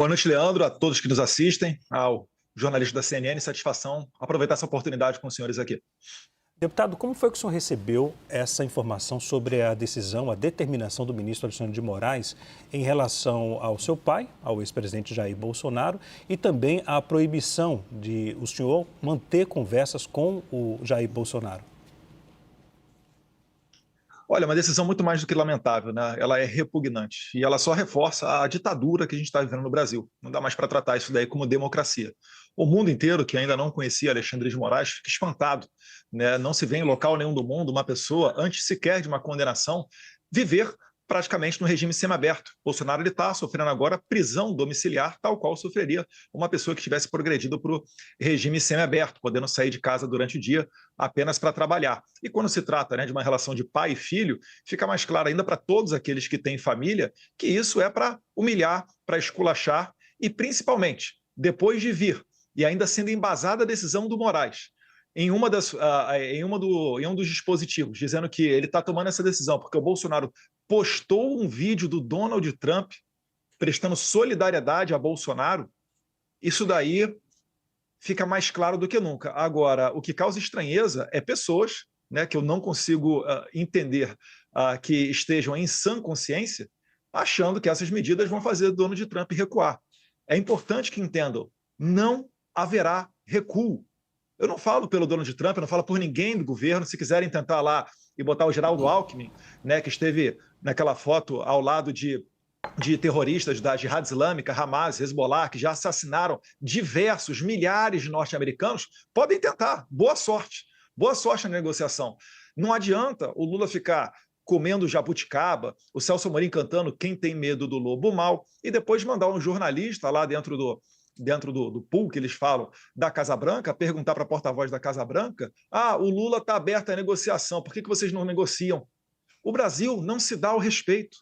Boa noite, Leandro, a todos que nos assistem, ao jornalista da CNN, satisfação aproveitar essa oportunidade com os senhores aqui. Deputado, como foi que o senhor recebeu essa informação sobre a decisão, a determinação do ministro Alexandre de Moraes em relação ao seu pai, ao ex-presidente Jair Bolsonaro, e também a proibição de o senhor manter conversas com o Jair Bolsonaro? Olha, uma decisão muito mais do que lamentável, né? Ela é repugnante e ela só reforça a ditadura que a gente está vivendo no Brasil. Não dá mais para tratar isso daí como democracia. O mundo inteiro, que ainda não conhecia Alexandre de Moraes, fica espantado, né? Não se vê em local nenhum do mundo uma pessoa, antes sequer de uma condenação, viver praticamente no regime semiaberto. Bolsonaro está sofrendo agora prisão domiciliar, tal qual sofreria uma pessoa que tivesse progredido para o regime semiaberto, podendo sair de casa durante o dia apenas para trabalhar. E quando se trata, né, de uma relação de pai e filho, fica mais claro ainda para todos aqueles que têm família que isso é para humilhar, para esculachar e, principalmente, depois de vir e ainda sendo embasada a decisão do Moraes, em um dos dispositivos, dizendo que ele está tomando essa decisão porque o Bolsonaro postou um vídeo do Donald Trump prestando solidariedade a Bolsonaro, isso daí fica mais claro do que nunca. Agora, o que causa estranheza é pessoas, né, que eu não consigo entender que estejam em sã consciência, achando que essas medidas vão fazer o Donald Trump recuar. É importante que entendam, não haverá recuo. Eu não falo pelo Donald Trump, eu não falo por ninguém do governo. Se quiserem tentar lá e botar o Geraldo Alckmin, né, que esteve naquela foto ao lado de terroristas da Jihad Islâmica, Hamas, Hezbollah, que já assassinaram diversos, milhares de norte-americanos, podem tentar. Boa sorte. Boa sorte na negociação. Não adianta o Lula ficar comendo jabuticaba, o Celso Amorim cantando Quem Tem Medo do Lobo Mal, e depois mandar um jornalista lá dentro do pool que eles falam da Casa Branca, perguntar para a porta-voz da Casa Branca, o Lula está aberto à negociação, por que vocês não negociam? O Brasil não se dá ao respeito.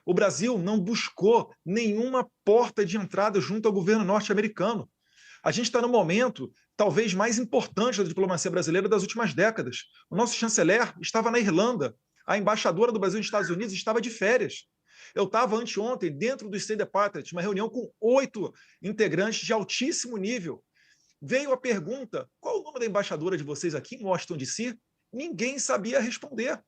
O Brasil não buscou nenhuma porta de entrada junto ao governo norte-americano. A gente está no momento talvez mais importante da diplomacia brasileira das últimas décadas. O nosso chanceler estava na Irlanda, a embaixadora do Brasil nos Estados Unidos estava de férias. Eu estava anteontem dentro do State Department, uma reunião com 8 integrantes de altíssimo nível. Veio a pergunta, qual o nome da embaixadora de vocês aqui em Washington, D.C.? Ninguém sabia responder.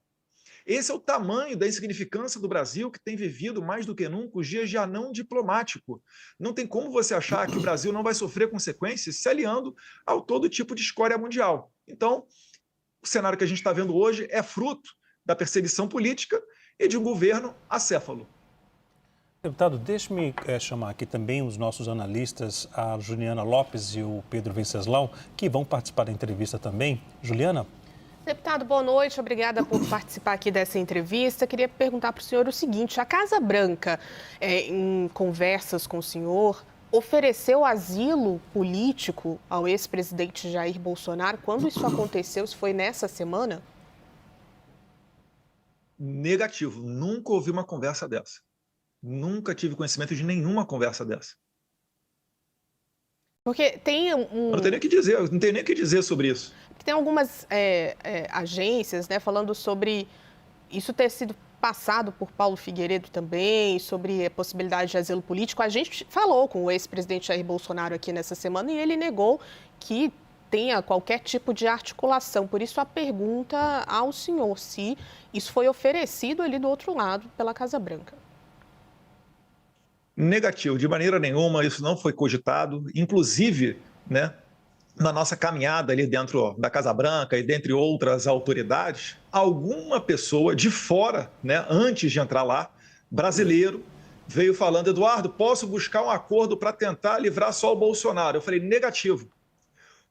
Esse é o tamanho da insignificância do Brasil, que tem vivido mais do que nunca os dias de anão diplomático. Não tem como você achar que o Brasil não vai sofrer consequências se aliando ao todo tipo de escória mundial. Então, o cenário que a gente está vendo hoje é fruto da perseguição política e de um governo acéfalo. Deputado, deixe-me chamar aqui também os nossos analistas, a Juliana Lopes e o Pedro Venceslau, que vão participar da entrevista também. Juliana? Deputado, boa noite. Obrigada por participar aqui dessa entrevista. Queria perguntar para o senhor o seguinte: a Casa Branca, em conversas com o senhor, ofereceu asilo político ao ex-presidente Jair Bolsonaro? Quando isso aconteceu? Isso foi nessa semana? Negativo. Nunca ouvi uma conversa dessa. Nunca tive conhecimento de nenhuma conversa dessa. Porque tem Eu não tenho nem o que dizer, eu não tenho nem o que dizer sobre isso. Tem algumas agências, né, falando sobre isso ter sido passado por Paulo Figueiredo também, sobre a possibilidade de asilo político. A gente falou com o ex-presidente Jair Bolsonaro aqui nessa semana e ele negou que tenha qualquer tipo de articulação. Por isso, a pergunta ao senhor se isso foi oferecido ali do outro lado pela Casa Branca. Negativo, de maneira nenhuma, isso não foi cogitado. Inclusive, né, na nossa caminhada ali dentro da Casa Branca e dentre outras autoridades, alguma pessoa de fora, né, antes de entrar lá, brasileiro, veio falando: Eduardo, posso buscar um acordo para tentar livrar só o Bolsonaro? Eu falei: negativo.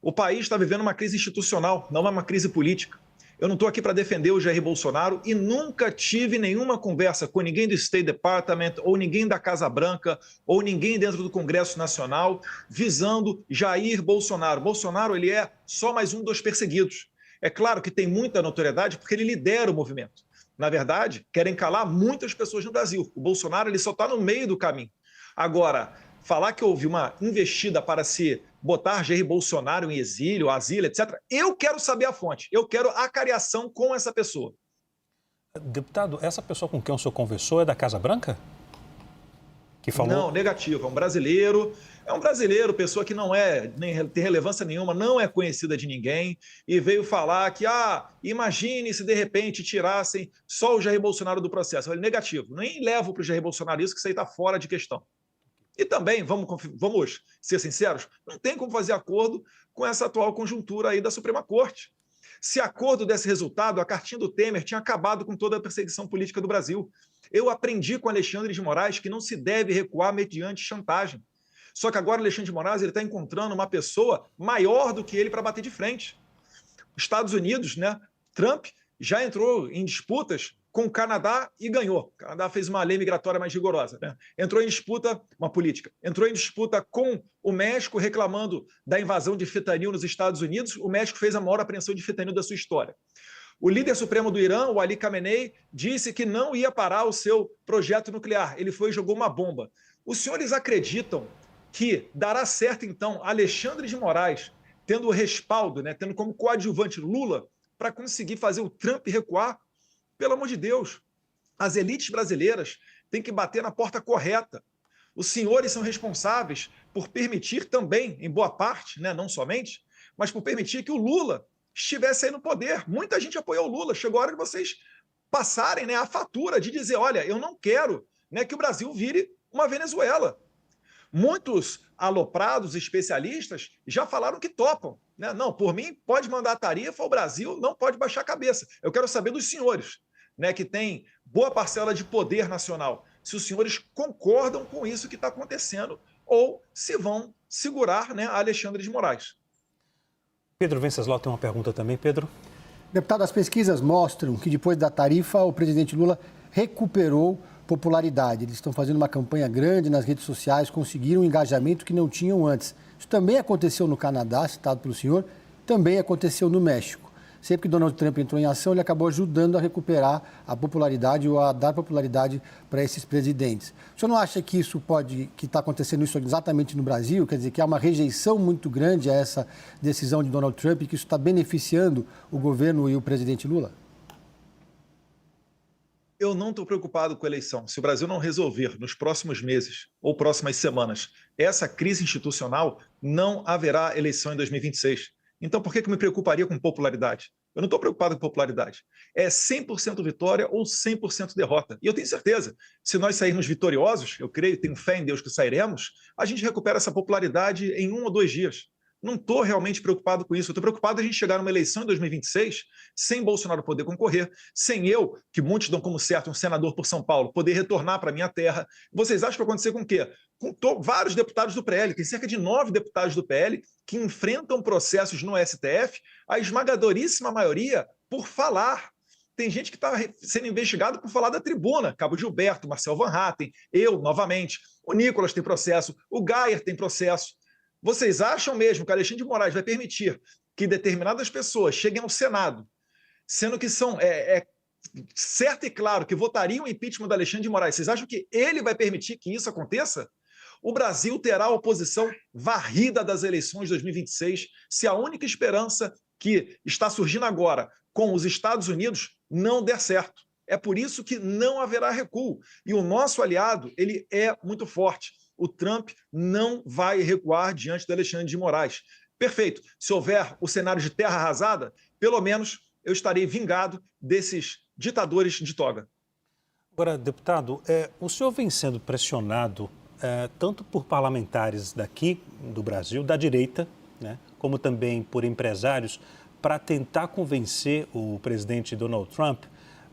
O país está vivendo uma crise institucional, não é uma crise política. Eu não estou aqui para defender o Jair Bolsonaro e nunca tive nenhuma conversa com ninguém do State Department ou ninguém da Casa Branca ou ninguém dentro do Congresso Nacional visando Jair Bolsonaro. Bolsonaro, ele é só mais um dos perseguidos. É claro que tem muita notoriedade porque ele lidera o movimento. Na verdade, querem calar muitas pessoas no Brasil. O Bolsonaro, ele só está no meio do caminho. Agora, falar que houve uma investida para se botar Jair Bolsonaro em exílio, asilo, etc., eu quero saber a fonte, eu quero a cariação com essa pessoa. Deputado, essa pessoa com quem o senhor conversou é da Casa Branca? que falou... Não, negativo. É um brasileiro, pessoa que não nem tem relevância nenhuma, não é conhecida de ninguém, e veio falar que, imagine se de repente tirassem só o Jair Bolsonaro do processo. Eu falei, negativo. Nem levo para o Jair Bolsonaro isso, que isso aí está fora de questão. E também, vamos ser sinceros, não tem como fazer acordo com essa atual conjuntura aí da Suprema Corte. Se acordo desse resultado, a cartinha do Temer tinha acabado com toda a perseguição política do Brasil. Eu aprendi com Alexandre de Moraes que não se deve recuar mediante chantagem. Só que agora o Alexandre de Moraes está encontrando uma pessoa maior do que ele para bater de frente. Os Estados Unidos, Trump já entrou em disputas com o Canadá e ganhou. O Canadá fez uma lei migratória mais rigorosa. Entrou em disputa, uma política, entrou em disputa com o México reclamando da invasão de fentanil nos Estados Unidos. O México fez a maior apreensão de fentanil da sua história. O líder supremo do Irã, o Ali Khamenei, disse que não ia parar o seu projeto nuclear. Ele foi e jogou uma bomba. Os senhores acreditam que dará certo, então, Alexandre de Moraes, tendo o respaldo, tendo como coadjuvante Lula, para conseguir fazer o Trump recuar? Pelo amor de Deus, as elites brasileiras têm que bater na porta correta. Os senhores são responsáveis por permitir também, em boa parte, não somente, mas por permitir que o Lula estivesse aí no poder. Muita gente apoiou o Lula. Chegou a hora de vocês passarem a fatura de dizer, olha, eu não quero que o Brasil vire uma Venezuela. Muitos aloprados especialistas já falaram que topam. Não, por mim, pode mandar a tarifa, o Brasil não pode baixar a cabeça. Eu quero saber dos senhores, que têm boa parcela de poder nacional, se os senhores concordam com isso que está acontecendo ou se vão segurar a Alexandre de Moraes. Pedro Venceslau tem uma pergunta também. Pedro? Deputado, as pesquisas mostram que depois da tarifa, o presidente Lula recuperou popularidade. Eles estão fazendo uma campanha grande nas redes sociais, conseguiram um engajamento que não tinham antes. Isso também aconteceu no Canadá, citado pelo senhor, também aconteceu no México. Sempre que Donald Trump entrou em ação, ele acabou ajudando a recuperar a popularidade ou a dar popularidade para esses presidentes. O senhor não acha que que está acontecendo isso exatamente no Brasil? Quer dizer, que há uma rejeição muito grande a essa decisão de Donald Trump e que isso está beneficiando o governo e o presidente Lula? Eu não estou preocupado com a eleição. Se o Brasil não resolver nos próximos meses ou próximas semanas essa crise institucional, não haverá eleição em 2026. Então, por que eu me preocuparia com popularidade? Eu não estou preocupado com popularidade. É 100% vitória ou 100% derrota. E eu tenho certeza, se nós sairmos vitoriosos, eu creio, tenho fé em Deus que sairemos, a gente recupera essa popularidade em 1 ou 2 dias. Não estou realmente preocupado com isso. Eu estou preocupado a gente chegar numa eleição em 2026 sem Bolsonaro poder concorrer, sem eu, que muitos dão como certo, um senador por São Paulo, poder retornar para a minha terra. Vocês acham que vai acontecer com o quê? Com vários deputados do PL, tem cerca de 9 deputados do PL que enfrentam processos no STF, a esmagadoríssima maioria por falar. Tem gente que está sendo investigado por falar da tribuna. Cabo Gilberto, Marcel Van Hatten, eu, novamente. O Nicolas tem processo, o Gayer tem processo. Vocês acham mesmo que Alexandre de Moraes vai permitir que determinadas pessoas cheguem ao Senado, sendo que são certo e claro que votariam o impeachment do Alexandre de Moraes? Vocês acham que ele vai permitir que isso aconteça? O Brasil terá a oposição varrida das eleições de 2026 se a única esperança que está surgindo agora com os Estados Unidos não der certo. É por isso que não haverá recuo. E o nosso aliado, ele é muito forte. O Trump não vai recuar diante do Alexandre de Moraes. Perfeito. Se houver o cenário de terra arrasada, pelo menos eu estarei vingado desses ditadores de toga. Agora, deputado, o senhor vem sendo pressionado tanto por parlamentares daqui do Brasil, da direita, como também por empresários, para tentar convencer o presidente Donald Trump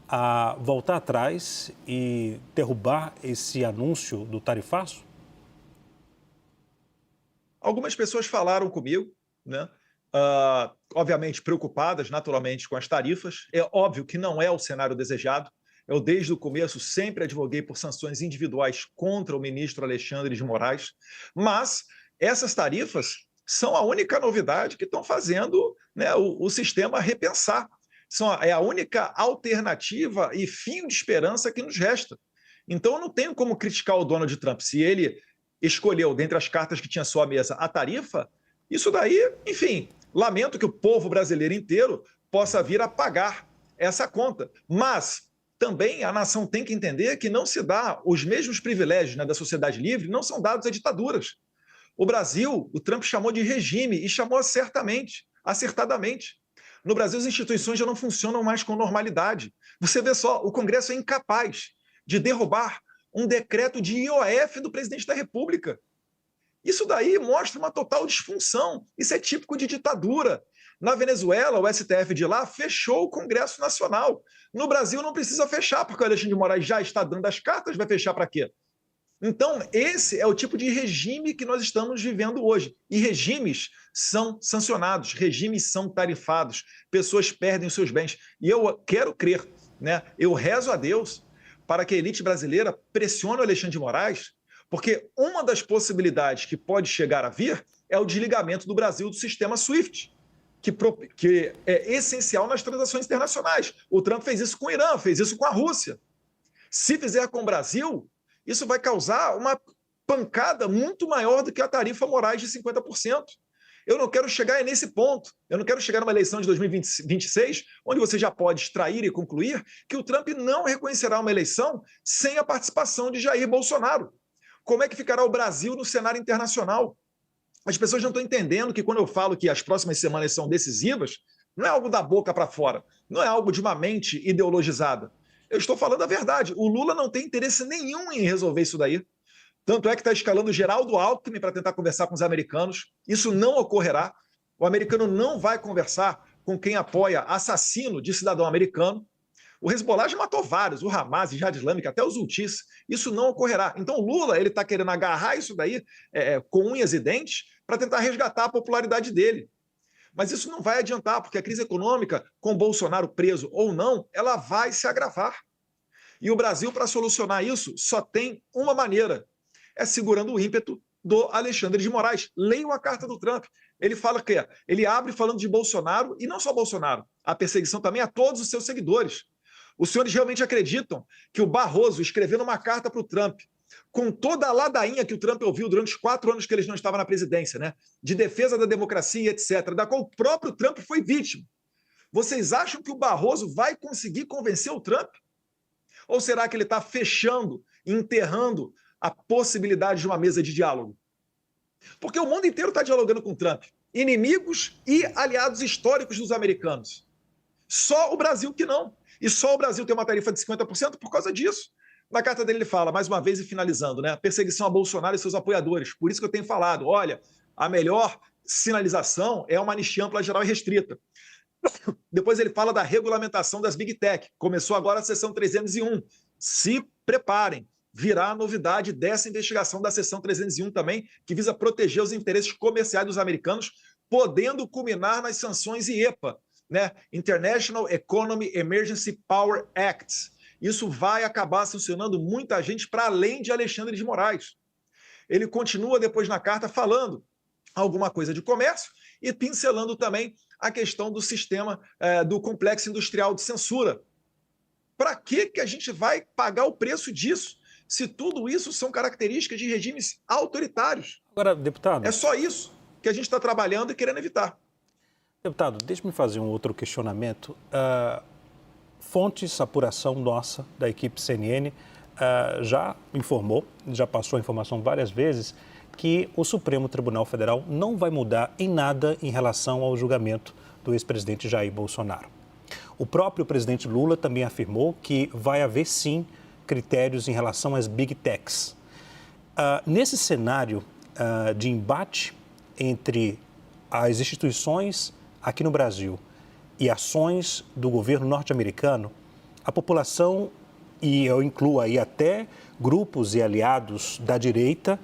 a voltar atrás e derrubar esse anúncio do tarifaço? Algumas pessoas falaram comigo, obviamente preocupadas naturalmente com as tarifas. É óbvio que não é o cenário desejado. Eu, desde o começo, sempre advoguei por sanções individuais contra o ministro Alexandre de Moraes, mas essas tarifas são a única novidade que estão fazendo o sistema repensar. É a única alternativa e fio de esperança que nos resta. Então, eu não tenho como criticar o Donald Trump. Se ele escolheu, dentre as cartas que tinha à sua mesa, a tarifa, isso daí, enfim, lamento que o povo brasileiro inteiro possa vir a pagar essa conta. Mas também a nação tem que entender que não se dá os mesmos privilégios, né, da sociedade livre, não são dados a ditaduras. O Brasil, o Trump chamou de regime e chamou acertadamente. No Brasil, as instituições já não funcionam mais com normalidade. Você vê só, o Congresso é incapaz de derrubar um decreto de IOF do presidente da República. Isso daí mostra uma total disfunção. Isso é típico de ditadura. Na Venezuela, o STF de lá fechou o Congresso Nacional. No Brasil não precisa fechar, porque o Alexandre de Moraes já está dando as cartas, vai fechar para quê? Então, esse é o tipo de regime que nós estamos vivendo hoje. E regimes são sancionados, regimes são tarifados, pessoas perdem os seus bens. E eu quero crer, né? Eu rezo a Deus para que a elite brasileira pressione o Alexandre de Moraes, porque uma das possibilidades que pode chegar a vir é o desligamento do Brasil do sistema SWIFT, que é essencial nas transações internacionais. O Trump fez isso com o Irã, fez isso com a Rússia. Se fizer com o Brasil, isso vai causar uma pancada muito maior do que a tarifa Moraes de 50%. Eu não quero chegar nesse ponto. Eu não quero chegar numa eleição de 2026, onde você já pode extrair e concluir que o Trump não reconhecerá uma eleição sem a participação de Jair Bolsonaro. Como é que ficará o Brasil no cenário internacional? As pessoas não estão entendendo que quando eu falo que as próximas semanas são decisivas, não é algo da boca para fora, não é algo de uma mente ideologizada. Eu estou falando a verdade. O Lula não tem interesse nenhum em resolver isso daí. Tanto é que está escalando Geraldo Alckmin para tentar conversar com os americanos. Isso não ocorrerá. O americano não vai conversar com quem apoia assassino de cidadão americano. O Hezbollah já matou vários, o Hamas, o Jihad Islâmica, até os Houthis. Isso não ocorrerá. Então o Lula está querendo agarrar isso daí com unhas e dentes para tentar resgatar a popularidade dele. Mas isso não vai adiantar, porque a crise econômica, com Bolsonaro preso ou não, ela vai se agravar. E o Brasil, para solucionar isso, só tem uma maneira: é segurando o ímpeto do Alexandre de Moraes. Leiam a carta do Trump. Ele fala que ele abre falando de Bolsonaro, e não só Bolsonaro, a perseguição também a todos os seus seguidores. Os senhores realmente acreditam que o Barroso, escrevendo uma carta para o Trump, com toda a ladainha que o Trump ouviu durante os 4 anos que ele não estava na presidência, né, de defesa da democracia, etc., da qual o próprio Trump foi vítima, vocês acham que o Barroso vai conseguir convencer o Trump? Ou será que ele está fechando, enterrando a possibilidade de uma mesa de diálogo? Porque o mundo inteiro está dialogando com o Trump, inimigos e aliados históricos dos americanos. Só o Brasil que não. E só o Brasil tem uma tarifa de 50% por causa disso. Na carta dele ele fala, mais uma vez e finalizando, né, perseguição a Bolsonaro e seus apoiadores. Por isso que eu tenho falado, olha, a melhor sinalização é uma anistia ampla, geral e restrita. Depois ele fala da regulamentação das Big Tech. Começou agora a sessão 301. Se preparem, virá a novidade dessa investigação da sessão 301 também, que visa proteger os interesses comerciais dos americanos, podendo culminar nas sanções IEPA, né? International Economy Emergency Power Act. Isso vai acabar sancionando muita gente para além de Alexandre de Moraes. Ele continua depois na carta falando alguma coisa de comércio e pincelando também a questão do sistema do complexo industrial de censura. Para que a gente vai pagar o preço disso, se tudo isso são características de regimes autoritários? Agora, deputado... É só isso que a gente está trabalhando e querendo evitar. Deputado, deixe-me fazer um outro questionamento. Fontes, apuração nossa, da equipe CNN, já informou, já passou a informação várias vezes, que o Supremo Tribunal Federal não vai mudar em nada em relação ao julgamento do ex-presidente Jair Bolsonaro. O próprio presidente Lula também afirmou que vai haver, sim, critérios em relação às Big Techs. Nesse cenário de embate entre as instituições aqui no Brasil e ações do governo norte-americano, a população, e eu incluo aí até grupos e aliados da direita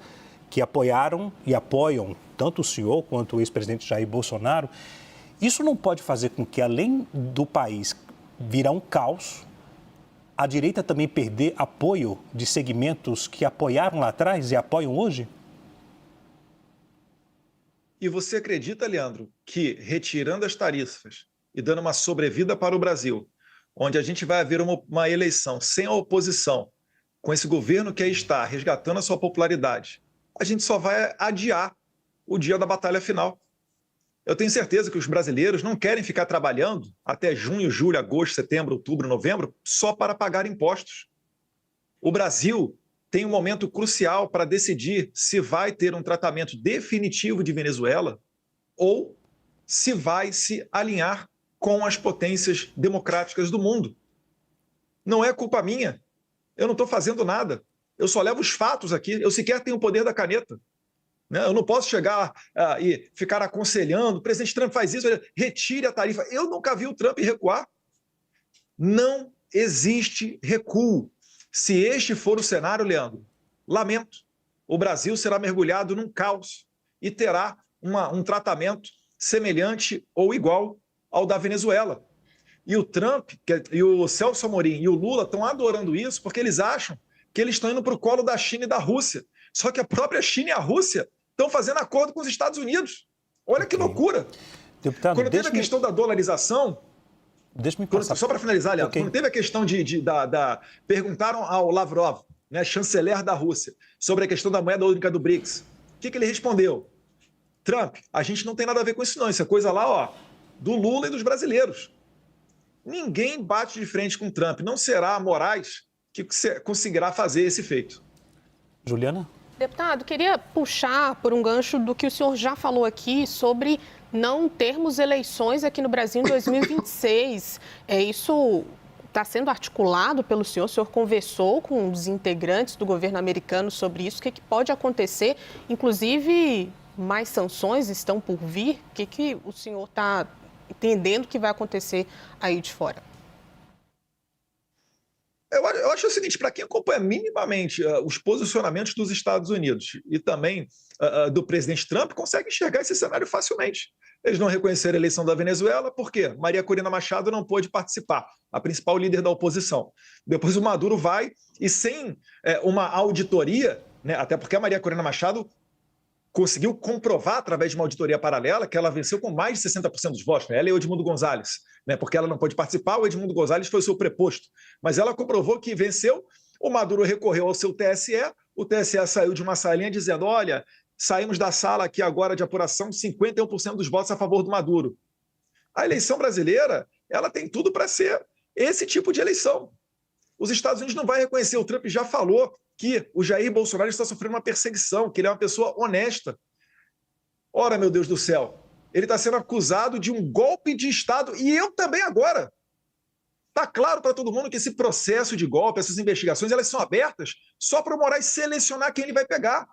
que apoiaram e apoiam tanto o senhor quanto o ex-presidente Jair Bolsonaro, isso não pode fazer com que, além do país virar um caos, a direita também perder apoio de segmentos que apoiaram lá atrás e apoiam hoje? E você acredita, Leandro, que retirando as tarifas e dando uma sobrevida para o Brasil, onde a gente vai haver uma eleição sem a oposição, com esse governo que aí está resgatando a sua popularidade, a gente só vai adiar o dia da batalha final. Eu tenho certeza que os brasileiros não querem ficar trabalhando até junho, julho, agosto, setembro, outubro, novembro, só para pagar impostos. O Brasil tem um momento crucial para decidir se vai ter um tratamento definitivo de Venezuela ou se vai se alinhar com as potências democráticas do mundo. Não é culpa minha. Eu não estou fazendo nada. Eu só levo os fatos aqui. Eu sequer tenho o poder da caneta. Eu não posso chegar e ficar aconselhando, o presidente Trump faz isso, retire a tarifa. Eu nunca vi o Trump recuar. Não existe recuo. Se este for o cenário, Leandro, lamento, o Brasil será mergulhado num caos e terá um tratamento semelhante ou igual ao da Venezuela. E o Trump, e o Celso Amorim e o Lula estão adorando isso porque eles acham que eles estão indo para o colo da China e da Rússia. Só que a própria China e a Rússia estão fazendo acordo com os Estados Unidos. Olha que loucura. Deputado, quando teve a questão da dolarização... Só para finalizar, Leandro, quando teve a questão perguntaram ao Lavrov, né, chanceler da Rússia, sobre a questão da moeda única do BRICS. O que ele respondeu? Trump, a gente não tem nada a ver com isso não, isso é coisa lá, do Lula e dos brasileiros. Ninguém bate de frente com Trump, não será a Moraes que conseguirá fazer esse feito. Juliana? Deputado, queria puxar por um gancho do que o senhor já falou aqui sobre não termos eleições aqui no Brasil em 2026. Isso está sendo articulado pelo senhor? O senhor conversou com os integrantes do governo americano sobre isso? O que pode acontecer? Inclusive, mais sanções estão por vir? O que o senhor está entendendo que vai acontecer aí de fora? Eu acho o seguinte, para quem acompanha minimamente os posicionamentos dos Estados Unidos e também do presidente Trump, consegue enxergar esse cenário facilmente. Eles não reconheceram a eleição da Venezuela, por quê? Maria Corina Machado não pôde participar, a principal líder da oposição. Depois o Maduro vai e sem uma auditoria, né, até porque a Maria Corina Machado conseguiu comprovar, através de uma auditoria paralela, que ela venceu com mais de 60% dos votos. Né? Ela e o Edmundo Gonzalez, né? Porque ela não pôde participar, o Edmundo Gonzalez foi o seu preposto. Mas ela comprovou que venceu, o Maduro recorreu ao seu TSE, o TSE saiu de uma salinha dizendo, olha, saímos da sala aqui agora de apuração, 51% dos votos a favor do Maduro. A eleição brasileira, ela tem tudo para ser esse tipo de eleição. Os Estados Unidos não vão reconhecer, o Trump já falou que o Jair Bolsonaro está sofrendo uma perseguição, que ele é uma pessoa honesta. Ora, meu Deus do céu, ele está sendo acusado de um golpe de Estado, e eu também agora. Está claro para todo mundo que esse processo de golpe, essas investigações, elas são abertas só para o Moraes selecionar quem ele vai pegar.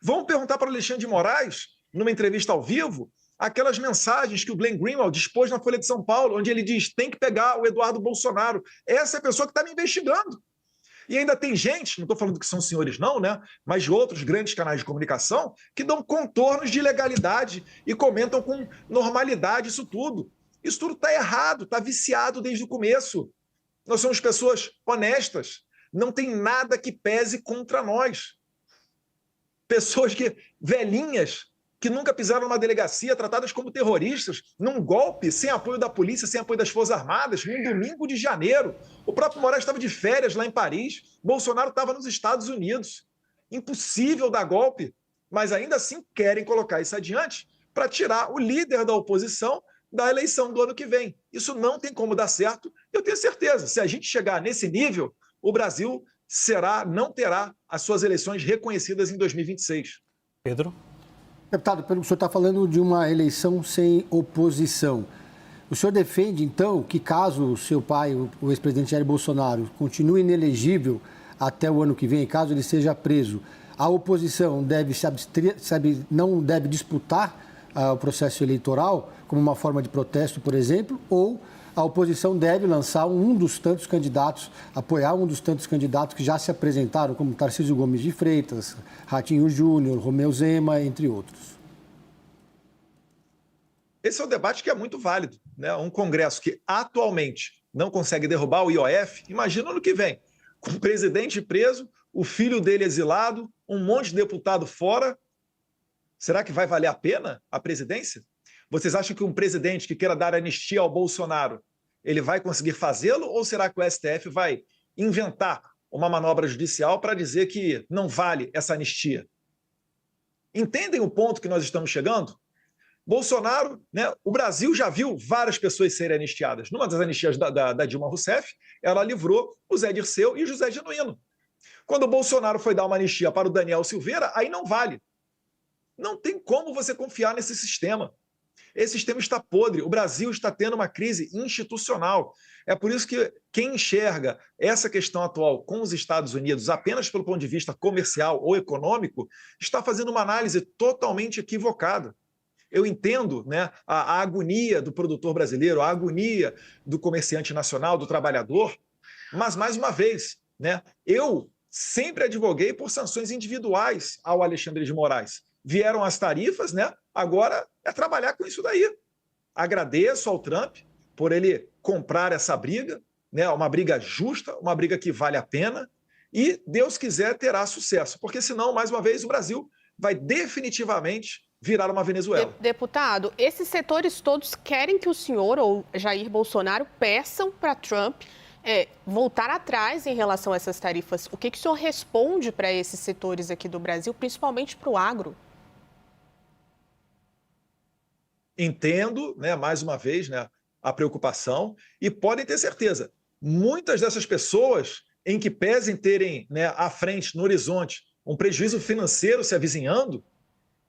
Vamos perguntar para o Alexandre de Moraes, numa entrevista ao vivo, aquelas mensagens que o Glenn Greenwald dispôs na Folha de São Paulo, onde ele diz, tem que pegar o Eduardo Bolsonaro. Essa é a pessoa que está me investigando. E ainda tem gente, não estou falando que são senhores não, né? Mas de outros grandes canais de comunicação que dão contornos de ilegalidade e comentam com normalidade isso tudo. Isso tudo está errado, está viciado desde o começo. Nós somos pessoas honestas, não tem nada que pese contra nós. Pessoas velhinhas, que nunca pisaram numa delegacia, tratadas como terroristas, num golpe, sem apoio da polícia, sem apoio das Forças Armadas, num domingo de janeiro. O próprio Moraes estava de férias lá em Paris, Bolsonaro estava nos Estados Unidos. Impossível dar golpe, mas ainda assim querem colocar isso adiante para tirar o líder da oposição da eleição do ano que vem. Isso não tem como dar certo. Eu tenho certeza, se a gente chegar nesse nível, o Brasil não terá as suas eleições reconhecidas em 2026. Pedro? Deputado, o senhor está falando de uma eleição sem oposição. O senhor defende, então, que caso o seu pai, o ex-presidente Jair Bolsonaro, continue inelegível até o ano que vem, caso ele seja preso, a oposição não deve disputar o processo eleitoral como uma forma de protesto, por exemplo, ou a oposição deve lançar um dos tantos candidatos, apoiar um dos tantos candidatos que já se apresentaram, como Tarcísio Gomes de Freitas, Ratinho Júnior, Romeu Zema, entre outros. Esse é um debate que é muito válido, né? Um Congresso que atualmente não consegue derrubar o IOF, imagina no que vem, com o presidente preso, o filho dele exilado, um monte de deputado fora. Será que vai valer a pena a presidência? Vocês acham que um presidente que queira dar anistia ao Bolsonaro, ele vai conseguir fazê-lo? Ou será que o STF vai inventar uma manobra judicial para dizer que não vale essa anistia? Entendem o ponto que nós estamos chegando? Bolsonaro, né, o Brasil já viu várias pessoas serem anistiadas. Numa das anistias da Dilma Rousseff, ela livrou o Zé Dirceu e o José Genuíno. Quando o Bolsonaro foi dar uma anistia para o Daniel Silveira, aí não vale. Não tem como você confiar nesse sistema. Esse sistema está podre. O Brasil está tendo uma crise institucional. É por isso que quem enxerga essa questão atual com os Estados Unidos apenas pelo ponto de vista comercial ou econômico está fazendo uma análise totalmente equivocada. Eu entendo, né, a agonia do produtor brasileiro, a agonia do comerciante nacional, do trabalhador, mas, mais uma vez, né, eu sempre advoguei por sanções individuais ao Alexandre de Moraes. Vieram as tarifas, né? Agora é trabalhar com isso daí. Agradeço ao Trump por ele comprar essa briga, né? Uma briga justa, uma briga que vale a pena, e Deus quiser terá sucesso, porque senão, mais uma vez, o Brasil vai definitivamente virar uma Venezuela. Deputado, esses setores todos querem que o senhor ou Jair Bolsonaro peçam para Trump voltar atrás em relação a essas tarifas. O que o senhor responde para esses setores aqui do Brasil, principalmente para o agro? Entendo, né, mais uma vez, né, a preocupação, e podem ter certeza, muitas dessas pessoas em que pesem terem, né, à frente, no horizonte, um prejuízo financeiro se avizinhando,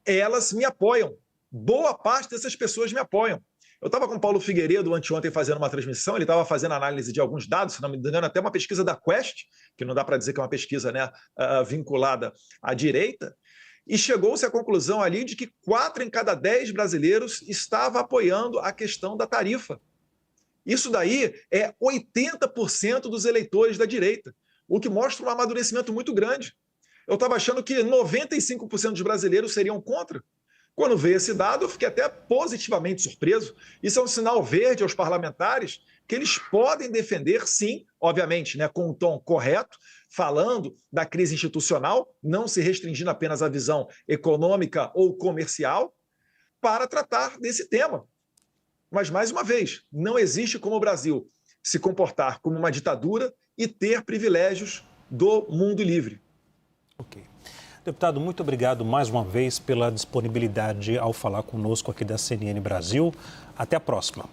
elas me apoiam. Boa parte dessas pessoas me apoiam. Eu estava com o Paulo Figueiredo anteontem fazendo uma transmissão, ele estava fazendo análise de alguns dados, se não me engano, até uma pesquisa da Quest, que não dá para dizer que é uma pesquisa, né, vinculada à direita, e chegou-se à conclusão ali de que 4 em cada 10 brasileiros estava apoiando a questão da tarifa. Isso daí é 80% dos eleitores da direita, o que mostra um amadurecimento muito grande. Eu estava achando que 95% dos brasileiros seriam contra. Quando veio esse dado, eu fiquei até positivamente surpreso. Isso é um sinal verde aos parlamentares que eles podem defender, sim, obviamente, né, com um tom correto, falando da crise institucional, não se restringindo apenas à visão econômica ou comercial, para tratar desse tema. Mas, mais uma vez, não existe como o Brasil se comportar como uma ditadura e ter privilégios do mundo livre. Ok. Deputado, muito obrigado mais uma vez pela disponibilidade ao falar conosco aqui da CNN Brasil. Até a próxima.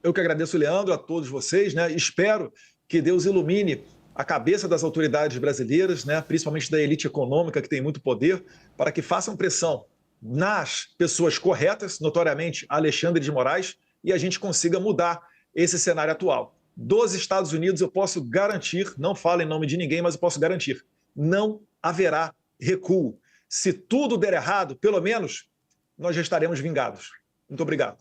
Eu que agradeço, Leandro, a todos vocês, né? Espero que Deus ilumine a cabeça das autoridades brasileiras, né? Principalmente da elite econômica, que tem muito poder, para que façam pressão nas pessoas corretas, notoriamente Alexandre de Moraes, e a gente consiga mudar esse cenário atual. Dos Estados Unidos, eu posso garantir, não falo em nome de ninguém, mas eu posso garantir, não haverá recuo. Se tudo der errado, pelo menos nós já estaremos vingados. Muito obrigado.